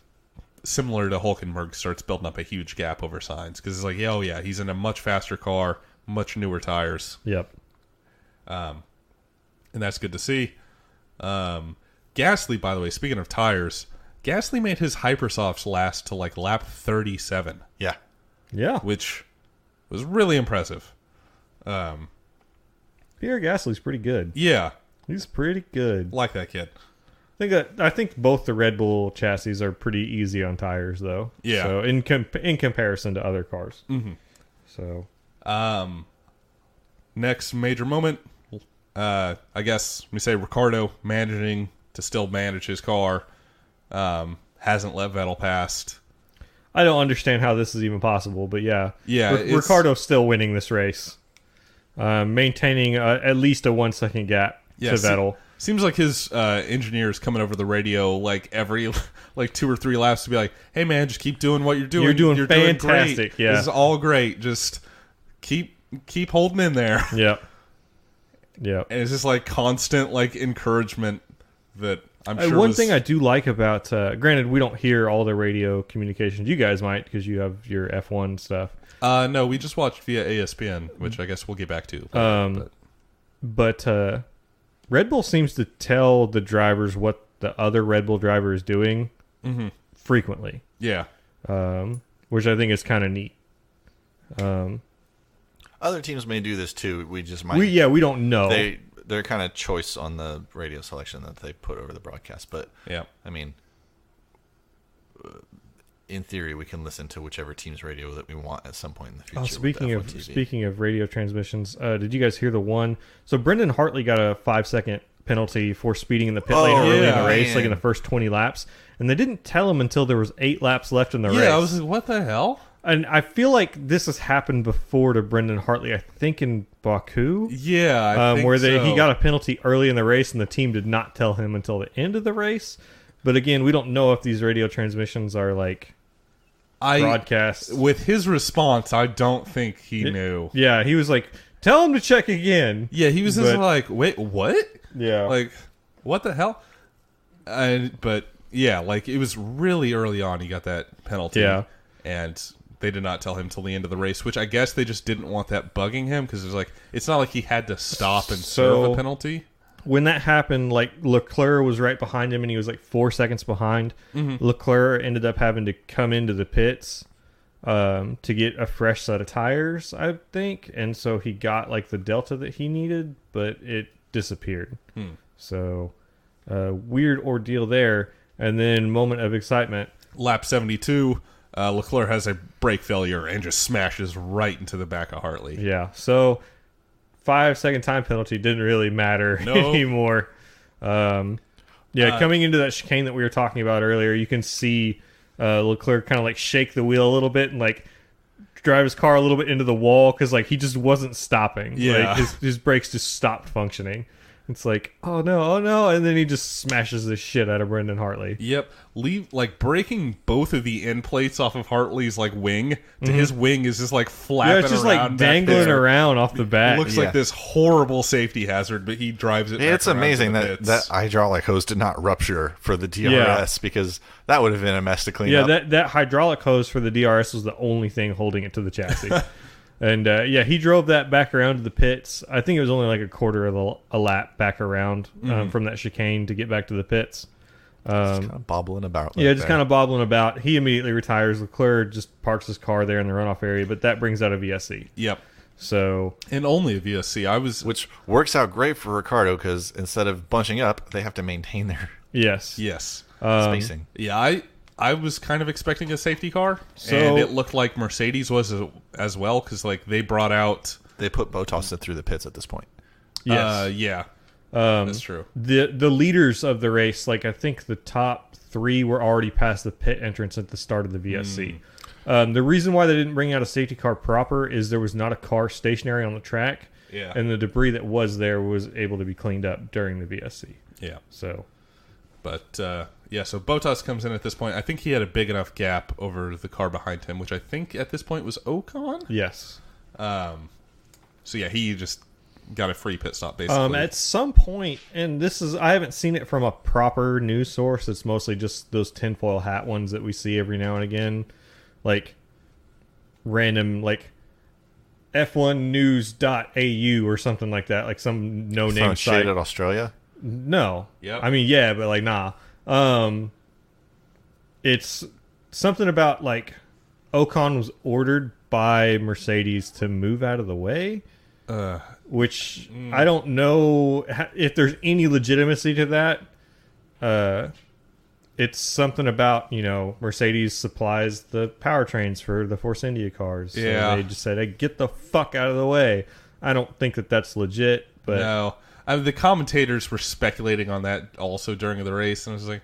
Speaker 1: similar to Hulkenberg, starts building up a huge gap over Sainz because it's like, oh yeah, he's in a much faster car, much newer tires.
Speaker 3: Yep.
Speaker 1: And that's good to see. Gasly, by the way, speaking of tires, Gasly made his Hypersofts last to like lap 37.
Speaker 2: Yeah.
Speaker 3: Yeah.
Speaker 1: Which was really impressive.
Speaker 3: Pierre Gasly's pretty good.
Speaker 1: Yeah.
Speaker 3: He's pretty good.
Speaker 1: Like that kid.
Speaker 3: I think both the Red Bull chassis are pretty easy on tires, though.
Speaker 1: Yeah.
Speaker 3: So in comparison to other cars.
Speaker 1: Mm-hmm.
Speaker 3: So.
Speaker 1: Next major moment, I guess we say Ricciardo managing to still manage his car. Hasn't let Vettel past.
Speaker 3: I don't understand how this is even possible, but yeah.
Speaker 1: Yeah.
Speaker 3: Ricciardo's still winning this race. Maintaining at least a 1 second gap to Vettel.
Speaker 1: Seems like his engineer's coming over the radio like every like 2 or 3 laps to be like, "Hey man, just keep doing what you're doing.
Speaker 3: You're fantastic.
Speaker 1: Doing great.
Speaker 3: Yeah,
Speaker 1: this is all great. Just keep holding in there."
Speaker 3: Yep. Yep.
Speaker 1: And it's just like constant like encouragement that I'm sure.
Speaker 3: One thing I do like about, granted, we don't hear all the radio communications. You guys might because you have your F1 stuff.
Speaker 1: No, we just watched via ESPN, which I guess we'll get back to.
Speaker 3: But Red Bull seems to tell the drivers what the other Red Bull driver is doing frequently.
Speaker 1: Yeah.
Speaker 3: Which I think is kind of neat.
Speaker 2: Other teams may do this too. We just might.
Speaker 3: We don't know.
Speaker 2: They're kind of choice on the radio selection that they put over the broadcast. But
Speaker 1: yeah,
Speaker 2: I mean, in theory, we can listen to whichever team's radio that we want at some point in the future.
Speaker 3: Speaking of radio transmissions, did you guys hear the one? So Brendan Hartley got a 5-second penalty for speeding in the pit lane early in the race, like in the first 20 laps, and they didn't tell him until there was 8 laps left in the race.
Speaker 1: Yeah, I was like, what the hell?
Speaker 3: And I feel like this has happened before to Brendan Hartley. I think in Baku.
Speaker 1: Yeah, I think
Speaker 3: where
Speaker 1: so.
Speaker 3: He got a penalty early in the race, and the team did not tell him until the end of the race. But again, we don't know if these radio transmissions are like broadcasts.
Speaker 1: With his response, I don't think he knew.
Speaker 3: Yeah, he was like, "Tell him to check again."
Speaker 1: Yeah, he was just like, "Wait, what?"
Speaker 3: Yeah,
Speaker 1: like, what the hell? But yeah, like it was really early on. He got that penalty.
Speaker 3: Yeah,
Speaker 1: and they did not tell him till the end of the race, which I guess they just didn't want that bugging him because it's not like he had to stop and serve a penalty.
Speaker 3: When that happened, like Leclerc was right behind him and he was like 4 seconds behind. Leclerc ended up having to come into the pits to get a fresh set of tires, I think, and so he got like the delta that he needed, but it disappeared. So weird ordeal there. And then moment of excitement,
Speaker 1: lap 72, Leclerc has a brake failure and just smashes right into the back of Hartley.
Speaker 3: Yeah, so 5-second time penalty didn't really matter anymore. Coming into that chicane that we were talking about earlier, you can see Leclerc kind of like shake the wheel a little bit and like drive his car a little bit into the wall because like he just wasn't stopping.
Speaker 1: Yeah,
Speaker 3: like, his brakes just stopped functioning. It's like, oh no, and then he just smashes the shit out of Brendan Hartley.
Speaker 1: Yep, breaking both of the end plates off of Hartley's like wing to his wing is just like flapping around.
Speaker 3: Yeah, it's just like dangling around off the back.
Speaker 1: It looks like this horrible safety hazard, but he drives it.
Speaker 2: It's amazing that hydraulic hose did not rupture for the DRS because that would have been a mess to clean up.
Speaker 3: Yeah, that hydraulic hose for the DRS was the only thing holding it to the chassis. And he drove that back around to the pits. I think it was only like a quarter of a lap back around from that chicane to get back to the pits.
Speaker 2: Just kind of bobbling about.
Speaker 3: Kind of bobbling about. He immediately retires. Leclerc just parks his car there in the runoff area, but that brings out a VSC.
Speaker 1: Yep.
Speaker 3: So
Speaker 1: and only a VSC.
Speaker 2: Which works out great for Ricciardo because instead of bunching up, they have to maintain their
Speaker 1: yes
Speaker 2: spacing.
Speaker 1: Yeah, I was kind of expecting a safety car, and it looked like Mercedes was as well because like they put
Speaker 2: Bottas through the pits at this point.
Speaker 3: Yes,
Speaker 1: that's true.
Speaker 3: The leaders of the race, like I think the top 3 were already past the pit entrance at the start of the VSC. The reason why they didn't bring out a safety car proper is there was not a car stationary on the track, and the debris that was there was able to be cleaned up during the VSC.
Speaker 1: Yeah.
Speaker 3: So,
Speaker 1: but. So Bottas comes in at this point. I think he had a big enough gap over the car behind him, which I think at this point was Ocon.
Speaker 3: Yes.
Speaker 1: He just got a free pit stop, basically.
Speaker 3: At some point, and I haven't seen it from a proper news source. It's mostly just those tinfoil hat ones that we see every now and again. Like, random, like, F1news.au or something like that. Like some no-name site.
Speaker 2: Shit at Australia?
Speaker 3: No.
Speaker 1: Yep.
Speaker 3: I mean, yeah, but like, nah. It's something about like Ocon was ordered by Mercedes to move out of the way, which I don't know if there's any legitimacy to that. It's something about, Mercedes supplies the powertrains for the Force India cars. So they just said, hey, get the fuck out of the way. I don't think that that's legit, but
Speaker 1: no. The commentators were speculating on that also during the race, and I was like,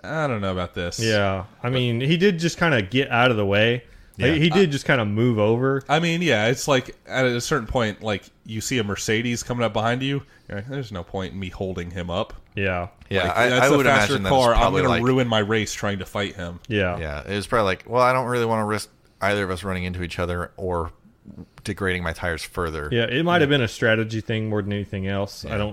Speaker 1: I don't know about this.
Speaker 3: Yeah. I mean, he did just kind of get out of the way.
Speaker 2: Yeah.
Speaker 3: He did just kind of move over.
Speaker 1: I mean, yeah, it's like at a certain point, like you see a Mercedes coming up behind you, you're like, there's no point in me holding him up.
Speaker 3: Yeah.
Speaker 2: Yeah,
Speaker 1: like,
Speaker 2: I would
Speaker 1: faster
Speaker 2: imagine
Speaker 1: car.
Speaker 2: that's
Speaker 1: I'm
Speaker 2: probably
Speaker 1: going to ruin my race trying to fight him.
Speaker 3: Yeah.
Speaker 2: Yeah, it was probably like, well, I don't really want to risk either of us running into each other or degrading my tires further.
Speaker 3: Yeah, it might have been a strategy thing more than anything else.
Speaker 2: Yeah.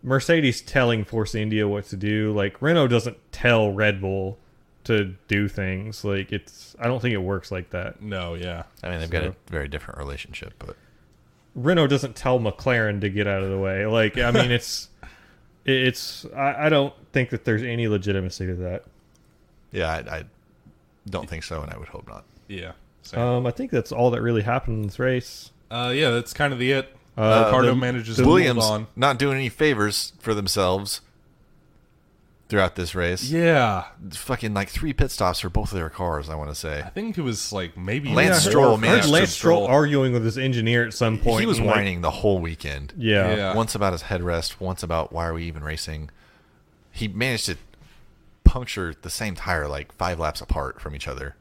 Speaker 3: Mercedes telling Force India what to do. Like, Renault doesn't tell Red Bull to do things. Like, I don't think it works like that.
Speaker 1: No, yeah.
Speaker 2: I mean, they've got a very different relationship, but
Speaker 3: Renault doesn't tell McLaren to get out of the way. Like, I mean, I don't think that there's any legitimacy to that.
Speaker 2: yeah, I don't think so, and I would hope not.
Speaker 1: Yeah.
Speaker 3: I think that's all that really happened in this race.
Speaker 1: Yeah, that's kind of it. Ricardo manages to
Speaker 2: Williams
Speaker 1: hold on.
Speaker 2: not doing any favors for themselves throughout this race.
Speaker 1: Yeah.
Speaker 2: Fucking like 3 pit stops for both of their cars, I want to say.
Speaker 1: I think it was like maybe
Speaker 2: Lance Stroll
Speaker 3: I heard Lance Stroll arguing with his engineer at some point.
Speaker 2: He was
Speaker 3: and,
Speaker 2: whining the whole weekend.
Speaker 3: Yeah.
Speaker 2: Once about his headrest, once about why are we even racing. He managed to puncture the same tire like 5 laps apart from each other.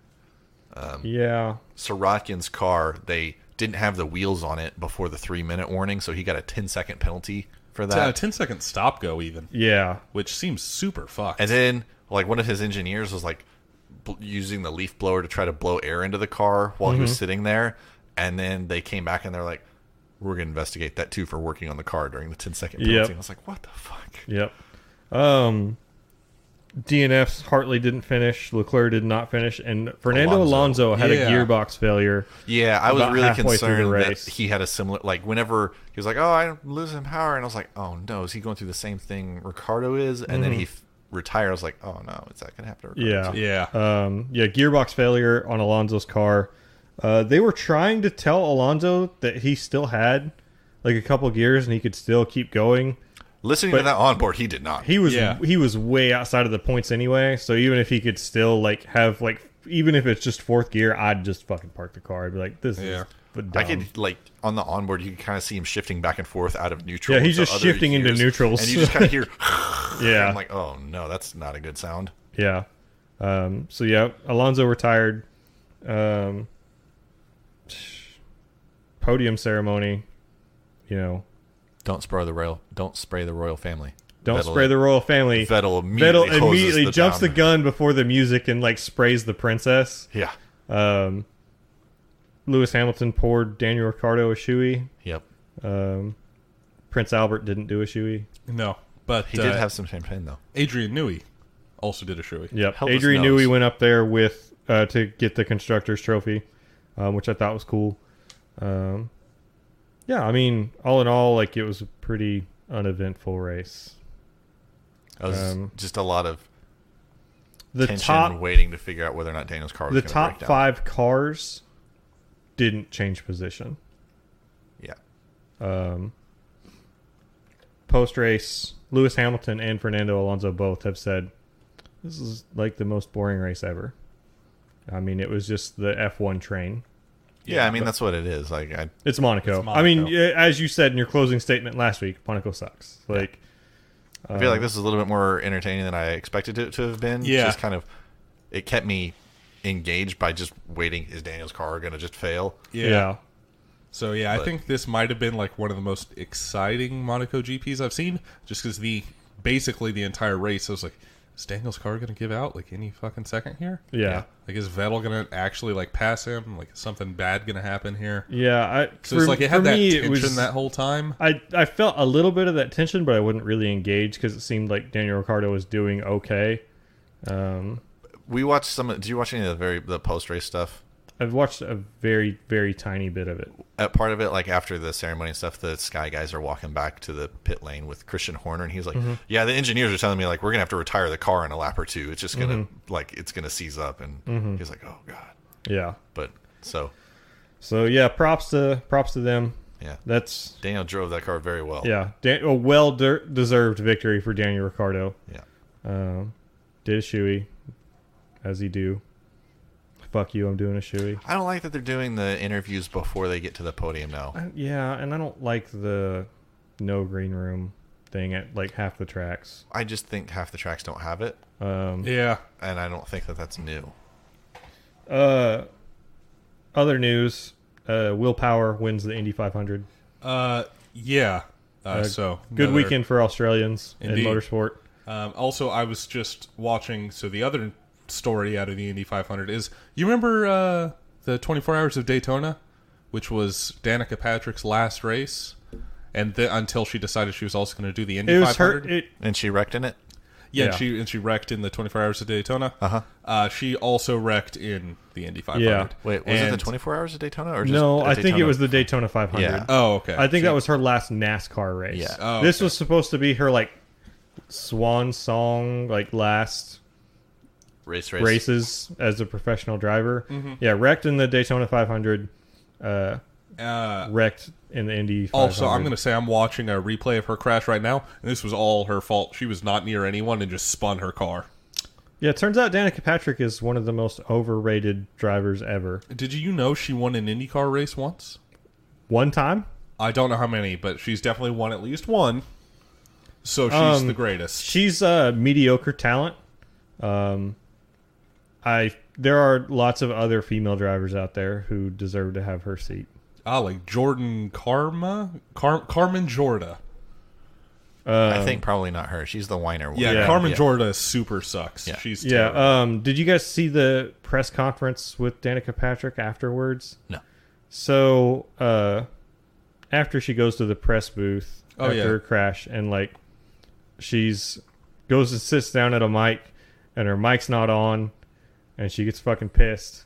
Speaker 2: Sorokin's car, they didn't have the wheels on it before the 3-minute warning, so he got a 10-second penalty for that.
Speaker 1: 10-second stop go even.
Speaker 3: Yeah.
Speaker 1: Which seems super fucked.
Speaker 2: And then like one of his engineers was like using the leaf blower to try to blow air into the car while he was sitting there, and then they came back and they're like, we're going to investigate that too for working on the car during the 10-second penalty. And I was like, what the fuck?
Speaker 3: Yep. DNF's Hartley didn't finish, Leclerc did not finish, and Fernando Alonso had a gearbox failure.
Speaker 2: Yeah, I was
Speaker 3: about
Speaker 2: really
Speaker 3: halfway through the
Speaker 2: concerned that
Speaker 3: race.
Speaker 2: he had a similar, like, whenever he was like, "Oh, I'm losing power," and I was like, "Oh no, is he going through the same thing Ricardo is?" And then he retired. I was like, "Oh no, is that going to happen to Ricardo?"
Speaker 3: Yeah.
Speaker 1: Yeah.
Speaker 3: Gearbox failure on Alonso's car. They were trying to tell Alonso that he still had like a couple gears and he could still keep going.
Speaker 2: Listening to that onboard, he did not.
Speaker 3: He was way outside of the points anyway. So even if he could still like have like, even if it's just fourth gear, I'd just fucking park the car. I'd be like, this is dumb.
Speaker 2: I could, like, on the onboard, you can kind of see him shifting back and forth out of neutral.
Speaker 3: Yeah, he's just shifting into neutrals.
Speaker 2: And you just kind of hear,
Speaker 3: yeah.
Speaker 2: I'm like, oh no, that's not a good sound.
Speaker 3: Yeah. So yeah, Alonso retired. Podium ceremony, you know.
Speaker 2: Don't spray the royal family.
Speaker 3: Don't spray the royal family.
Speaker 2: Vettel
Speaker 3: Immediately
Speaker 2: immediately
Speaker 3: jumps the gun before the music and like sprays the princess.
Speaker 2: Yeah.
Speaker 3: Lewis Hamilton poured Daniel Ricciardo a shoey.
Speaker 2: Yep.
Speaker 3: Prince Albert didn't do a shoey.
Speaker 1: No, but
Speaker 2: He did have some champagne though.
Speaker 1: Adrian Newey also did a shoey.
Speaker 3: Yep.
Speaker 2: Helpless
Speaker 3: Adrian
Speaker 2: nose.
Speaker 3: Newey went up there with to get the constructors trophy, which I thought was cool. Yeah, I mean, all in all, like it was a pretty uneventful race.
Speaker 2: It was just a lot of
Speaker 3: The
Speaker 2: tension waiting to figure out whether or not Daniel's car was
Speaker 3: the
Speaker 2: going to
Speaker 3: top
Speaker 2: break down.
Speaker 3: 5 cars didn't change position.
Speaker 2: Yeah.
Speaker 3: Post race, Lewis Hamilton and Fernando Alonso both have said this is like the most boring race ever. I mean, it was just the F1 train.
Speaker 2: Yeah, I mean, that's what it is. Like,
Speaker 3: It's Monaco.
Speaker 1: It's
Speaker 3: I mean,
Speaker 1: Monaco.
Speaker 3: as you said in your closing statement last week, Monaco sucks. Like,
Speaker 2: I feel like this is a little bit more entertaining than I expected it to have been.
Speaker 1: Yeah.
Speaker 2: Just kind of, it kept me engaged by just waiting. Is Daniel's car going to just fail?
Speaker 3: yeah.
Speaker 1: So yeah, I
Speaker 2: But-
Speaker 1: think this might have been like one of the most exciting Monaco GPs I've seen, just because basically the entire race, I was like, is Daniel's car going to give out like any fucking second here?
Speaker 3: Yeah.
Speaker 1: Like, is Vettel going to actually like pass him? Like, is something bad going to happen here?
Speaker 3: Yeah.
Speaker 1: So it's like it had that
Speaker 3: me,
Speaker 1: tension that whole time.
Speaker 3: I felt a little bit of that tension, but I wouldn't really engage because it seemed like Daniel Ricciardo was doing okay.
Speaker 2: We watched some. Did you watch any of the post race stuff?
Speaker 3: I've watched a very, very tiny bit of it.
Speaker 2: Part of it, like after the ceremony and stuff, the Sky guys are walking back to the pit lane with Christian Horner, and he's like, "Yeah, the engineers are telling me like we're gonna have to retire the car in a lap or two. It's just gonna it's gonna seize up." And he's like, "Oh god."
Speaker 3: Yeah.
Speaker 2: But so
Speaker 3: yeah, props to them.
Speaker 2: yeah,
Speaker 3: That's
Speaker 2: Daniel drove that car very well.
Speaker 3: a well deserved victory for Daniel Ricciardo.
Speaker 2: Yeah.
Speaker 3: Did a shoey, as he do. Fuck you, I'm doing a shoey.
Speaker 2: I don't like that they're doing the interviews before they get to the podium now.
Speaker 3: Yeah, and I don't like the no green room thing at like half the tracks.
Speaker 2: I just think half the tracks don't have it,
Speaker 1: Yeah.
Speaker 2: and I don't think that that's new.
Speaker 3: Other news: Will Power wins the Indy 500.
Speaker 1: Yeah. So
Speaker 3: Good
Speaker 1: another-
Speaker 3: weekend for Australians
Speaker 1: Indeed.
Speaker 3: in motorsport.
Speaker 1: Also, I was just watching. So the other story out of the Indy 500 is, you remember the 24 Hours of Daytona, which was Danica Patrick's last race, and until she decided she was also going to do the Indy
Speaker 3: It was
Speaker 1: 500.
Speaker 2: And she wrecked in it.
Speaker 1: Yeah,
Speaker 3: Yeah.
Speaker 1: And she wrecked in the 24 Hours of Daytona.
Speaker 2: Uh-huh.
Speaker 1: She also wrecked in the Indy 500.
Speaker 3: Yeah.
Speaker 2: Wait, was it the
Speaker 1: And-
Speaker 2: 24 Hours of Daytona? Or just
Speaker 3: No,
Speaker 2: a
Speaker 3: I think it
Speaker 2: Daytona?
Speaker 3: was the Daytona 500.
Speaker 2: Yeah.
Speaker 1: Oh, okay.
Speaker 3: I think that was her last NASCAR race.
Speaker 2: Yeah.
Speaker 1: Oh,
Speaker 3: This
Speaker 1: okay.
Speaker 3: was supposed to be her like swan song, like last
Speaker 2: race.
Speaker 3: races as a professional driver.
Speaker 1: Mm-hmm.
Speaker 3: Yeah, wrecked in the Daytona 500. Wrecked in the Indy 500.
Speaker 1: Also, I'm going to say I'm watching a replay of her crash right now, and this was all her fault. She was not near anyone and just spun her car.
Speaker 3: Yeah, it turns out Danica Patrick is one of the most overrated drivers ever.
Speaker 1: Did you know she won an IndyCar race once?
Speaker 3: One time?
Speaker 1: I don't know how many, but she's definitely won at least one. So she's the greatest.
Speaker 3: She's a mediocre talent. There are lots of other female drivers out there who deserve to have her seat.
Speaker 1: Like Jordan Carmen Jorda.
Speaker 2: I think probably not her. She's the whiner one.
Speaker 1: Yeah, Carmen Jorda super sucks.
Speaker 2: Yeah.
Speaker 1: She's terrible.
Speaker 3: Yeah. Did you guys see the press conference with Danica Patrick afterwards?
Speaker 2: No.
Speaker 3: So, after she goes to the press booth after
Speaker 1: yeah.
Speaker 3: her crash, and like goes and sits down at a mic, and her mic's not on, and she gets fucking pissed.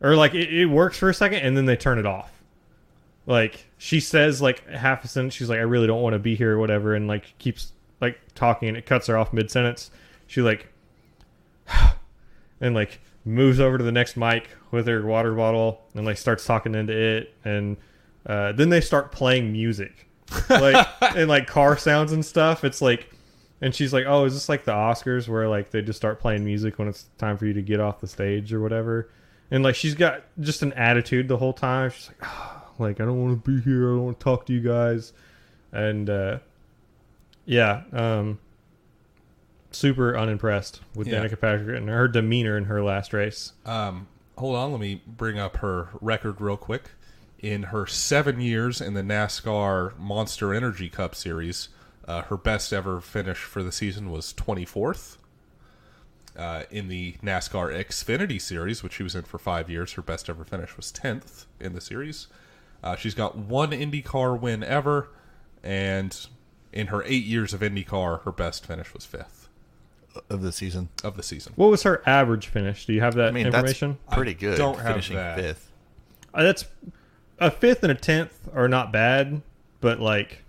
Speaker 3: Or like it works for a second, and then they turn it off. Like she says like half a sentence, she's like, I really don't want to be here or whatever, and like keeps like talking, and it cuts her off mid sentence. She like and like moves over to the next mic with her water bottle and like starts talking into it, and then they start playing music like and like car sounds and stuff. It's like, and she's like, oh, is this like the Oscars where like they just start playing music when it's time for you to get off the stage or whatever? And like she's got just an attitude the whole time. She's like, oh, like I don't want to be here, I don't want to talk to you guys. And super unimpressed with Danica Patrick and her demeanor in her last race.
Speaker 1: Hold on, let me bring up her record real quick. In her 7 years in the NASCAR Monster Energy Cup Series, her best ever finish for the season was 24th. In the NASCAR Xfinity Series, which she was in for 5 years, her best ever finish was 10th in the series. She's got one IndyCar win ever, and in her 8 years of IndyCar, her best finish was 5th.
Speaker 2: Of the season.
Speaker 1: Of the season.
Speaker 3: What was her average finish? Do you have that information?
Speaker 2: That's pretty good.
Speaker 1: I don't have
Speaker 2: finishing
Speaker 1: that.
Speaker 2: 5th.
Speaker 3: That's a 5th and a 10th are not bad, but like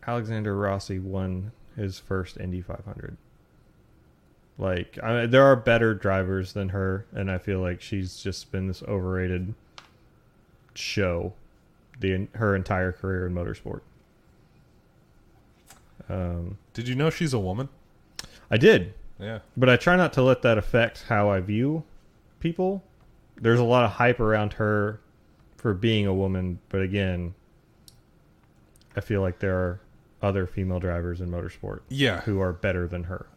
Speaker 3: Alexander Rossi won his first Indy 500. Like there are better drivers than her, and I feel like she's just been this overrated show her entire career in motorsport.
Speaker 1: Did you know she's a woman?
Speaker 3: I did.
Speaker 1: Yeah.
Speaker 3: But I try not to let that affect how I view people. There's a lot of hype around her for being a woman, but again, I feel like there are other female drivers in motorsport who are better than her.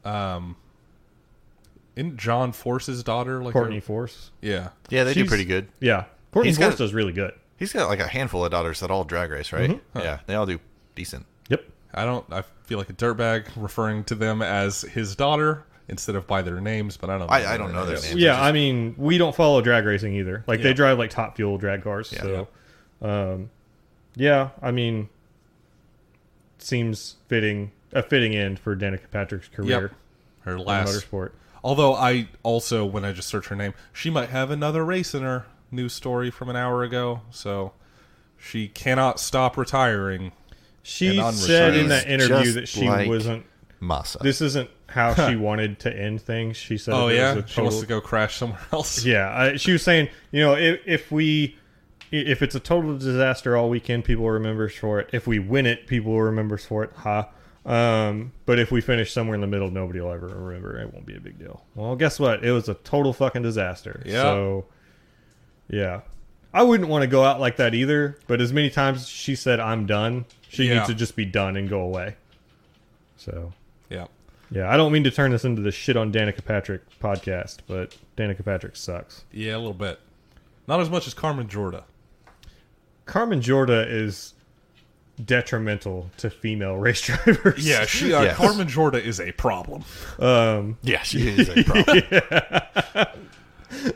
Speaker 1: Isn't John Force's daughter like
Speaker 3: Courtney Force?
Speaker 1: Yeah.
Speaker 2: Yeah, they do pretty good.
Speaker 3: Yeah. Courtney Force does really good.
Speaker 2: He's got like a handful of daughters that all drag race, right?
Speaker 3: Mm-hmm.
Speaker 2: Yeah, they all do decent.
Speaker 3: Yep.
Speaker 1: I feel like a dirtbag referring to them as his daughter instead of by their names, but I don't know.
Speaker 2: I don't know their names.
Speaker 3: Yeah, I mean, we don't follow drag racing either. Like, they drive, like, top fuel drag cars.
Speaker 2: Yeah,
Speaker 3: so, I mean, seems a fitting end for Danica Patrick's career.
Speaker 1: Yep. Her last
Speaker 3: motorsport.
Speaker 1: Although I also, when I just search her name, she might have another race in her news story from an hour ago, so she cannot stop retiring.
Speaker 3: She said in that interview that she wasn't...
Speaker 2: Massa.
Speaker 3: This isn't how she wanted to end things. She said,
Speaker 1: "Oh yeah,
Speaker 3: was
Speaker 1: she wants to go crash somewhere else."
Speaker 3: Yeah, she was saying, if it's a total disaster all weekend, people will remember us for it. If we win it, people will remember us for it. But if we finish somewhere in the middle, nobody will ever remember. It won't be a big deal. Well, guess what? It was a total fucking disaster.
Speaker 1: Yeah.
Speaker 3: So, yeah, I wouldn't want to go out like that either. But as many times she said, "I'm done," she needs to just be done and go away. So. Yeah, I don't mean to turn this into the shit on Danica Patrick podcast, but Danica Patrick sucks.
Speaker 1: Yeah, a little bit. Not as much as Carmen Jorda.
Speaker 3: Carmen Jorda is detrimental to femel race drivers.
Speaker 1: Yeah,
Speaker 2: Yes.
Speaker 1: Carmen Jorda is a problem.
Speaker 2: Yeah, she is a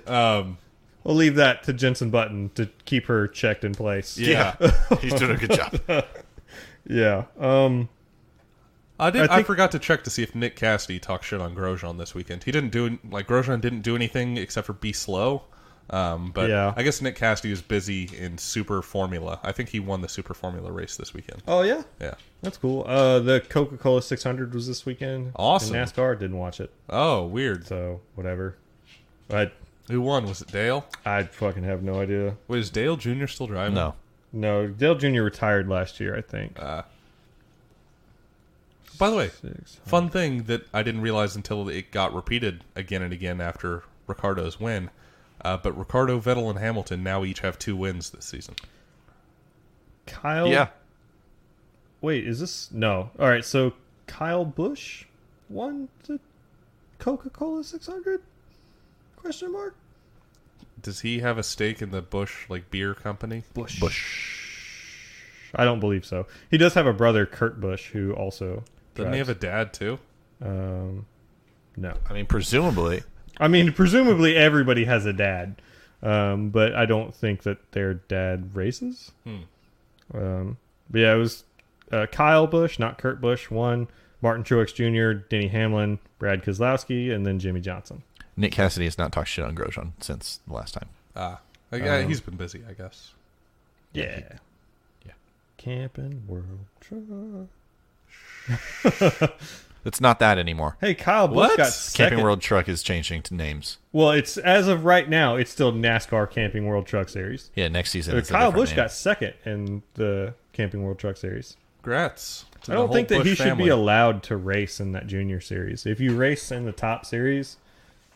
Speaker 2: problem.
Speaker 3: We'll leave that to Jensen Button to keep her checked in place.
Speaker 1: Yeah.
Speaker 2: He's doing a good job.
Speaker 3: Yeah.
Speaker 1: I forgot to check to see if Nick Cassidy talked shit on Grosjean this weekend. He didn't do Grosjean didn't do anything except for be slow. But
Speaker 3: yeah.
Speaker 1: I guess Nick Cassidy is busy in Super Formula. I think he won the Super Formula race this weekend.
Speaker 3: Oh yeah,
Speaker 1: yeah,
Speaker 3: that's cool. The Coca-Cola 600 was this weekend.
Speaker 1: Awesome.
Speaker 3: In NASCAR, didn't watch it.
Speaker 1: Oh, weird.
Speaker 3: So whatever.
Speaker 1: Who won? Was it Dale?
Speaker 3: I fucking have no idea.
Speaker 1: Wait, is Dale Jr. still driving?
Speaker 3: No, Dale Jr. retired last year, I think.
Speaker 1: By the way, fun thing that I didn't realize until it got repeated again and again after Ricciardo's win, but Ricciardo, Vettel, and Hamilton now each have 2 wins this season.
Speaker 3: Kyle?
Speaker 2: Yeah.
Speaker 3: Wait, is this... No. All right, so Kyle Busch won the Coca-Cola 600? Question mark?
Speaker 1: Does he have a stake in the Busch beer company?
Speaker 3: Busch. I don't believe so. He does have a brother, Kurt Busch, who also...
Speaker 1: Doesn't he have a dad, too?
Speaker 3: No.
Speaker 2: I mean, presumably.
Speaker 3: Presumably everybody has a dad. But I don't think that their dad races. But yeah, it was Kyle Busch, not Kurt Busch, won. Martin Truex Jr., Denny Hamlin, Brad Keselowski, and then Jimmy Johnson.
Speaker 2: Nick Cassidy has not talked shit on Grosjean since the last time.
Speaker 1: He's been busy, I guess.
Speaker 3: Yeah.
Speaker 2: Yeah.
Speaker 3: Camping World Truck.
Speaker 2: It's not that anymore.
Speaker 3: Hey, Kyle Busch
Speaker 1: What?
Speaker 3: got second.
Speaker 2: Camping World Truck is changing to names.
Speaker 3: Well, it's as of right now, it's still NASCAR Camping World Truck Series.
Speaker 2: Yeah, next season. It's a
Speaker 3: Kyle
Speaker 2: different
Speaker 3: Busch
Speaker 2: name.
Speaker 3: got second in the Camping World Truck Series.
Speaker 1: Congrats.
Speaker 3: I don't think that he should be allowed to race in that junior series. If you race in the top series,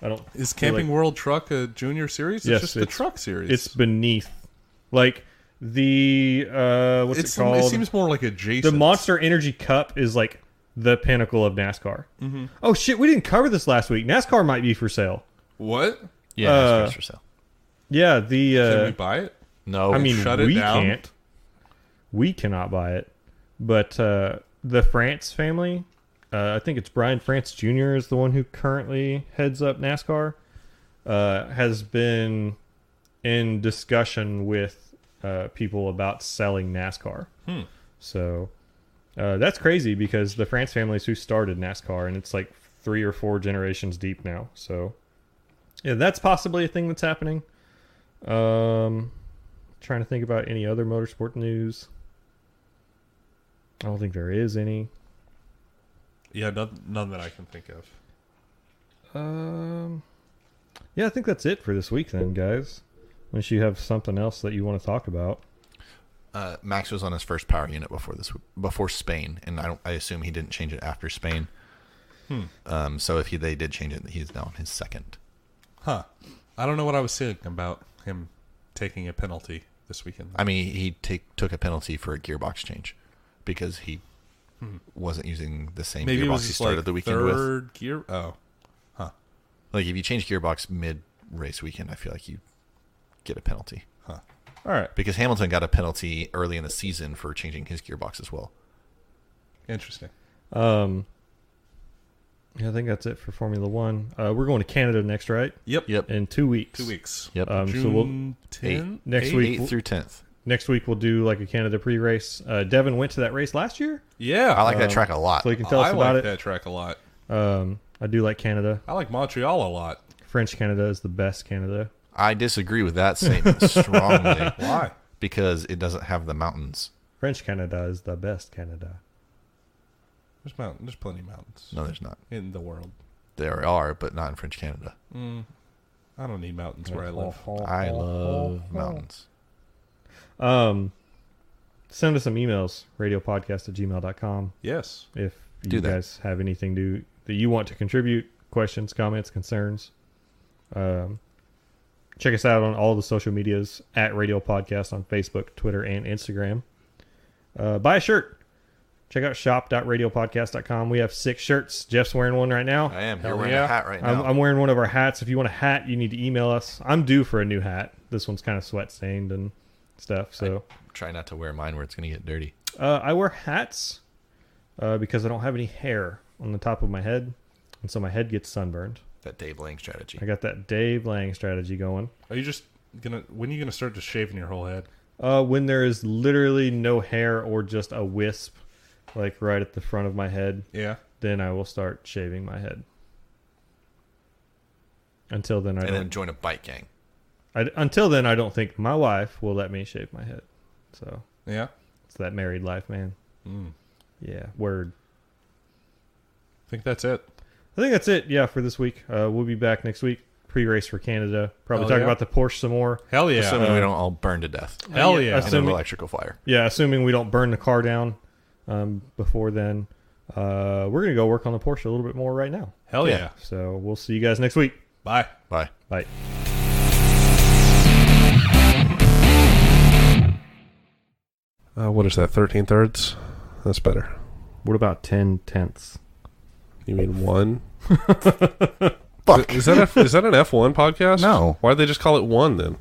Speaker 3: I don't.
Speaker 1: Is
Speaker 3: feel
Speaker 1: Camping World Truck a junior series?
Speaker 3: Yes,
Speaker 1: It's just the truck series.
Speaker 3: It's beneath, like the what's it called?
Speaker 1: It seems more like adjacent.
Speaker 3: The Monster Energy Cup is like the pinnacle of NASCAR. Mm-hmm. Oh shit, we didn't cover this last week. NASCAR might be for sale.
Speaker 1: What?
Speaker 2: Yeah, NASCAR's for sale.
Speaker 3: Yeah, the
Speaker 1: Can we buy it?
Speaker 2: No,
Speaker 3: I mean,
Speaker 1: shut it
Speaker 3: we
Speaker 1: down?
Speaker 3: can't. We cannot buy it. But the France family, I think it's Brian France Jr. is the one who currently heads up NASCAR, has been in discussion with people about selling NASCAR. So that's crazy because the France family is who started NASCAR, and it's like 3 or 4 generations deep now. So yeah, that's possibly a thing that's happening. Trying to think about any other motorsport news. I don't think there is any.
Speaker 1: Yeah, none that I can think of.
Speaker 3: Yeah, I think that's it for this week then, guys. Unless you have something else that you want to talk about.
Speaker 2: Max was on his first power unit before Spain, and I assume he didn't change it after Spain. So if they did change it, he's now on his second.
Speaker 1: Huh. I don't know what I was saying about him taking a penalty this weekend.
Speaker 2: I mean, he took a penalty for a gearbox change because he wasn't using the same
Speaker 1: Maybe it
Speaker 2: gearbox
Speaker 1: was
Speaker 2: he
Speaker 1: just
Speaker 2: started
Speaker 1: like
Speaker 2: the weekend with.
Speaker 1: third gear. Oh, huh.
Speaker 2: Like if you change gearbox mid-race weekend, I feel like you get a penalty.
Speaker 1: Huh. All right.
Speaker 2: Because Hamilton got a penalty early in the season for changing his gearbox as well.
Speaker 1: Interesting.
Speaker 3: Yeah, I think that's it for Formula One. We're going to Canada next, right?
Speaker 1: Yep.
Speaker 3: In 2 weeks.
Speaker 1: 2 weeks.
Speaker 2: Yep.
Speaker 3: So
Speaker 1: June 10th?
Speaker 3: next week
Speaker 2: 8th through 10th.
Speaker 3: Next week we'll do like a Canada pre-race. Devin went to that race last year,
Speaker 1: Yeah.
Speaker 2: I like that track a lot.
Speaker 3: so he can tell us
Speaker 1: I
Speaker 3: about
Speaker 1: like
Speaker 3: it.
Speaker 1: that track a lot.
Speaker 3: I do like Canada.
Speaker 1: I like Montreal a lot.
Speaker 3: French Canada is the best Canada.
Speaker 2: I disagree with that statement strongly.
Speaker 1: Why?
Speaker 2: Because it doesn't have the mountains.
Speaker 3: French Canada is the best Canada.
Speaker 1: There's plenty of mountains
Speaker 2: No, there's not.
Speaker 1: in the world.
Speaker 2: There are, but not in French Canada.
Speaker 1: I don't need mountains where I live.
Speaker 2: I love mountains.
Speaker 3: Send us some emails, radiopodcast@gmail.com.
Speaker 1: Yes.
Speaker 3: If
Speaker 2: Do
Speaker 3: you
Speaker 2: that.
Speaker 3: guys have anything that you want to contribute, questions, comments, concerns. Check us out on all the social medias at Radio Podcast on Facebook, Twitter, and Instagram. Buy a shirt. Check out shop.radiopodcast.com. We have 6 shirts. Jeff's wearing one right now.
Speaker 2: I am.
Speaker 1: Hell
Speaker 2: You're wearing
Speaker 1: yeah.
Speaker 2: a hat right now.
Speaker 3: I'm wearing one of our hats. If you want a hat, you need to email us. I'm due for a new hat. This one's kind of sweat stained and stuff. So
Speaker 2: Try not to wear mine where it's going to get dirty.
Speaker 3: I wear hats because I don't have any hair on the top of my head, and so my head gets sunburned.
Speaker 2: That Dave Lang strategy.
Speaker 3: I got that Dave Lang strategy going.
Speaker 1: Are you just when are you gonna start just shaving your whole head?
Speaker 3: When there is literally no hair or just a wisp, like right at the front of my head,
Speaker 1: Yeah.
Speaker 3: then I will start shaving my head. Until then,
Speaker 2: And then join a bike gang.
Speaker 3: Until then, I don't think my wife will let me shave my head. So
Speaker 1: Yeah.
Speaker 3: it's that married life, man. Yeah, word.
Speaker 1: I think that's it.
Speaker 3: I think that's it. Yeah, for this week. We'll be back next week. Pre-race for Canada. Probably
Speaker 1: Hell
Speaker 3: talk
Speaker 1: yeah.
Speaker 3: about the Porsche some more.
Speaker 1: Hell yeah.
Speaker 2: Assuming we don't all burn to death.
Speaker 1: Hell yeah.
Speaker 2: In an
Speaker 3: Assuming-
Speaker 2: electrical fire.
Speaker 3: Yeah, assuming we don't burn the car down before then. We're going to go work on the Porsche a little bit more right now.
Speaker 1: Hell
Speaker 2: Yeah.
Speaker 1: yeah.
Speaker 3: So we'll see you guys next week.
Speaker 1: Bye.
Speaker 2: Bye.
Speaker 3: Bye.
Speaker 1: What is that? 13 thirds? That's better.
Speaker 3: What about 10/10ths?
Speaker 1: You mean 1?
Speaker 2: Fuck.
Speaker 1: Is that an F1 podcast?
Speaker 2: No.
Speaker 1: Why'd they just call it 1 then?